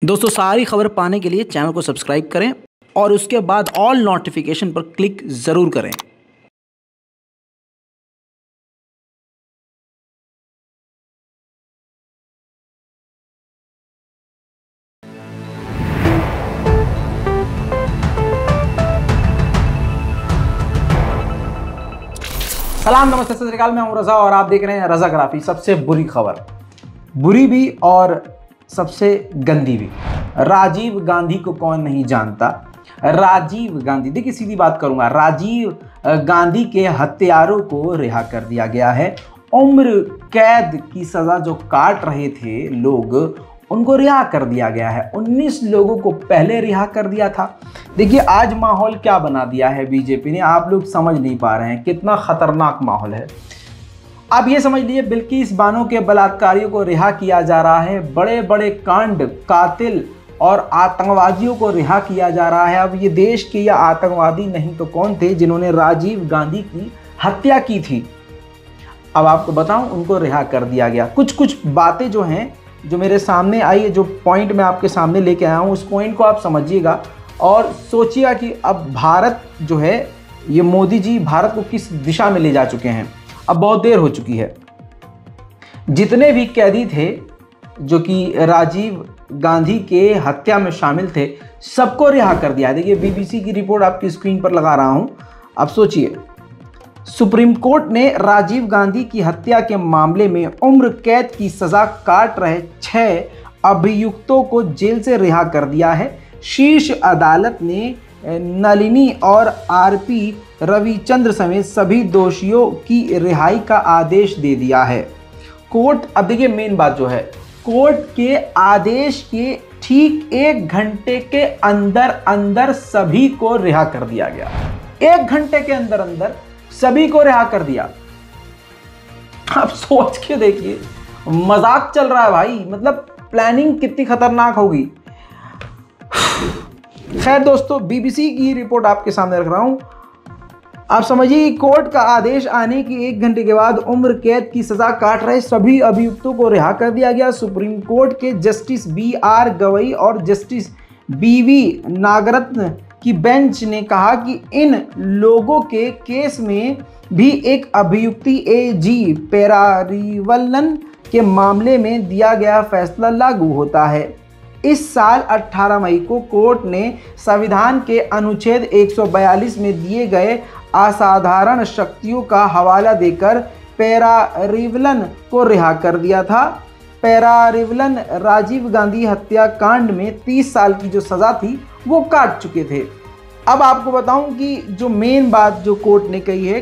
दोस्तों सारी खबर पाने के लिए चैनल को सब्सक्राइब करें और उसके बाद ऑल नोटिफिकेशन पर क्लिक ज़रूर करें। सलाम, नमस्ते, सत श्री अकाल। मैं हूं रजा और आप देख रहे हैं रजा ग्राफी। सबसे बुरी खबर, बुरी भी और सबसे गंदी भी। राजीव गांधी को कौन नहीं जानता। राजीव गांधी, देखिए सीधी बात करूंगा, राजीव गांधी के हत्यारों को रिहा कर दिया गया है। उम्र कैद की सजा जो काट रहे थे लोग, उनको रिहा कर दिया गया है। 19 लोगों को पहले रिहा कर दिया था। देखिए आज माहौल क्या बना दिया है बीजेपी ने, आप लोग समझ नहीं पा रहे हैं कितना खतरनाक माहौल है। आप ये समझ लीजिए, बिल्किस बानो के बलात्कारियों को रिहा किया जा रहा है, बड़े बड़े कांड, कातिल और आतंकवादियों को रिहा किया जा रहा है। अब ये देश के या आतंकवादी नहीं तो कौन थे जिन्होंने राजीव गांधी की हत्या की थी। अब आपको बताऊं, उनको रिहा कर दिया गया। कुछ बातें जो हैं, जो मेरे सामने आई है, जो पॉइंट मैं आपके सामने लेके आया हूं, उस पॉइंट को आप समझिएगा और सोचिएगा कि अब भारत जो है, ये मोदी जी भारत को किस दिशा में ले जा चुके हैं। अब बहुत देर हो चुकी है। जितने भी कैदी थे जो कि राजीव गांधी के हत्या में शामिल थे, सबको रिहा कर दिया। देखिए बीबीसी की रिपोर्ट आपकी स्क्रीन पर लगा रहा हूं। अब सोचिए, सुप्रीम कोर्ट ने राजीव गांधी की हत्या के मामले में उम्र कैद की सजा काट रहे 6 अभियुक्तों को जेल से रिहा कर दिया है। शीर्ष अदालत ने नलिनी और आरपी रविचंद्र समेत सभी दोषियों की रिहाई का आदेश दे दिया है। कोर्ट, अब देखिए मेन बात जो है, कोर्ट के आदेश के ठीक 1 घंटे के अंदर अंदर सभी को रिहा कर दिया गया। 1 घंटे के अंदर अंदर सभी को रिहा कर दिया। आप सोच के देखिए, मजाक चल रहा है भाई। मतलब प्लानिंग कितनी खतरनाक होगी। खैर दोस्तों, बीबीसी की रिपोर्ट आपके सामने रख रहा हूं। आप समझिए, कोर्ट का आदेश आने के 1 घंटे के बाद उम्र कैद की सजा काट रहे सभी अभियुक्तों को रिहा कर दिया गया। सुप्रीम कोर्ट के जस्टिस BR गवई और जस्टिस BV नागरत्न की बेंच ने कहा कि इन लोगों के केस में भी एक अभियुक्ति AG पेरारीवलन के मामले में दिया गया फैसला लागू होता है। इस साल 18 मई को कोर्ट ने संविधान के अनुच्छेद 142 में दिए गए असाधारण शक्तियों का हवाला देकर पेरारीवलन को रिहा कर दिया था। पेरारीवलन राजीव गांधी हत्याकांड में 30 साल की जो सजा थी वो काट चुके थे। अब आपको बताऊं कि जो मेन बात जो कोर्ट ने कही है,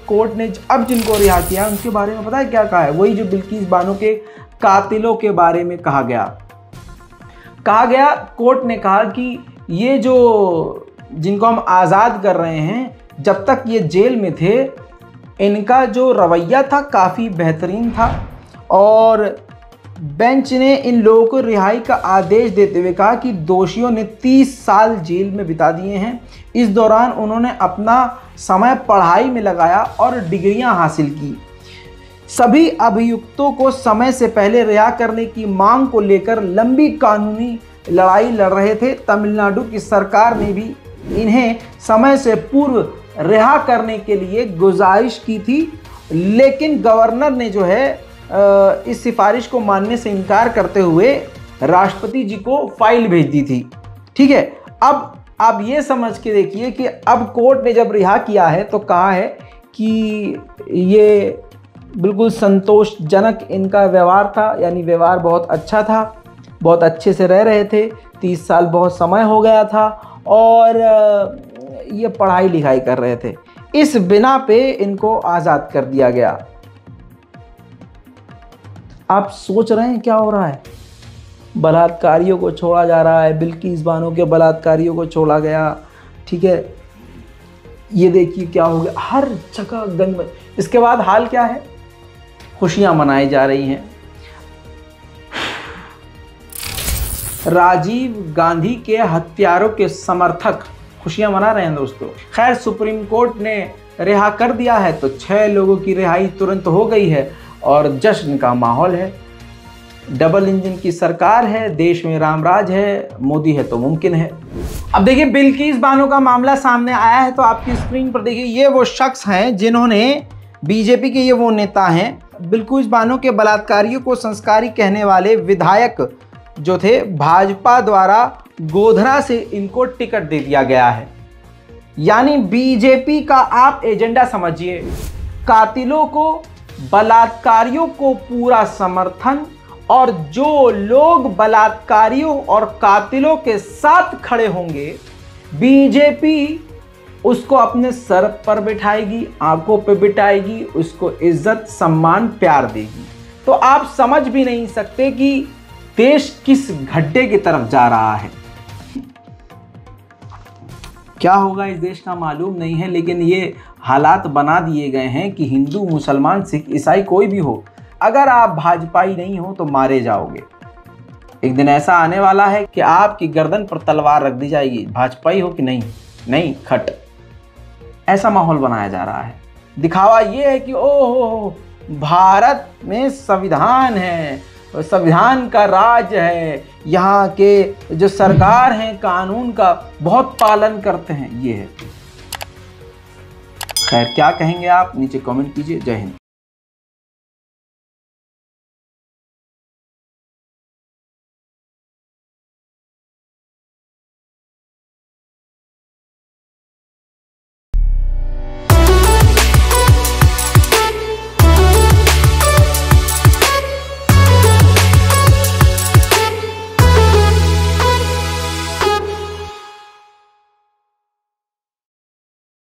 कोर्ट ने अब जिनको रिहा किया उनके बारे में पता है क्या कहा है? वही जो बिल्किस बानो के कातिलों के बारे में कहा गया। कोर्ट ने कहा कि ये जो जिनको हम आज़ाद कर रहे हैं, जब तक ये जेल में थे, इनका जो रवैया था काफ़ी बेहतरीन था। और बेंच ने इन लोगों को रिहाई का आदेश देते हुए कहा कि दोषियों ने 30 साल जेल में बिता दिए हैं। इस दौरान उन्होंने अपना समय पढ़ाई में लगाया और डिग्रियां हासिल की। सभी अभियुक्तों को समय से पहले रिहा करने की मांग को लेकर लंबी कानूनी लड़ाई लड़ रहे थे। तमिलनाडु की सरकार ने भी इन्हें समय से पूर्व रिहा करने के लिए गुजारिश की थी, लेकिन गवर्नर ने जो है इस सिफारिश को मानने से इनकार करते हुए राष्ट्रपति जी को फाइल भेज दी थी। ठीक है, अब आप ये समझ के देखिए कि अब कोर्ट ने जब रिहा किया है तो कहा है कि ये बिल्कुल संतोषजनक इनका व्यवहार था, यानी व्यवहार बहुत अच्छा था, बहुत अच्छे से रह रहे थे, 30 साल बहुत समय हो गया था और ये पढ़ाई लिखाई कर रहे थे। इस बिना पे इनको आज़ाद कर दिया गया। आप सोच रहे हैं क्या हो रहा है? बलात्कारियों को छोड़ा जा रहा है, बिल्किस बानो के बलात्कारियों को छोड़ा गया। ठीक है, ये देखिए क्या हो गया, हर जगह गंद। इसके बाद हाल क्या है? खुशियां मनाई जा रही हैं। राजीव गांधी के हत्यारों के समर्थक खुशियां मना रहे हैं दोस्तों। खैर, सुप्रीम कोर्ट ने रिहा कर दिया है तो 6 लोगों की रिहाई तुरंत हो गई है और जश्न का माहौल है। डबल इंजन की सरकार है, देश में रामराज है, मोदी है तो मुमकिन है। अब देखिए बिल्किस बानो का मामला सामने आया है, तो आपकी स्क्रीन पर देखिए ये वो शख्स हैं जिन्होंने, बीजेपी के ये वो नेता हैं, बिल्किस बानो के बलात्कारियों को संस्कारी कहने वाले विधायक जो थे, भाजपा द्वारा गोधरा से इनको टिकट दे दिया गया है। यानी बीजेपी का आप एजेंडा समझिए, कातिलों को, बलात्कारियों को पूरा समर्थन, और जो लोग बलात्कारियों और कातिलों के साथ खड़े होंगे बीजेपी उसको अपने सर पर बिठाएगी, आंखों पे बिठाएगी, उसको इज्जत सम्मान प्यार देगी। तो आप समझ भी नहीं सकते कि देश किस गड्ढे की तरफ जा रहा है। क्या होगा इस देश का मालूम नहीं है, लेकिन ये हालात बना दिए गए हैं कि हिंदू, मुसलमान, सिख, ईसाई कोई भी हो, अगर आप भाजपाई नहीं हो तो मारे जाओगे। एक दिन ऐसा आने वाला है कि आपकी गर्दन पर तलवार रख दी जाएगी, भाजपाई हो कि नहीं खट। ऐसा माहौल बनाया जा रहा है। दिखावा ये है कि ओहो भारत में संविधान है, संविधान का राज है, यहाँ के जो सरकार हैं कानून का बहुत पालन करते हैं, ये है। खैर क्या कहेंगे आप, नीचे कमेंट कीजिए। जय हिंद।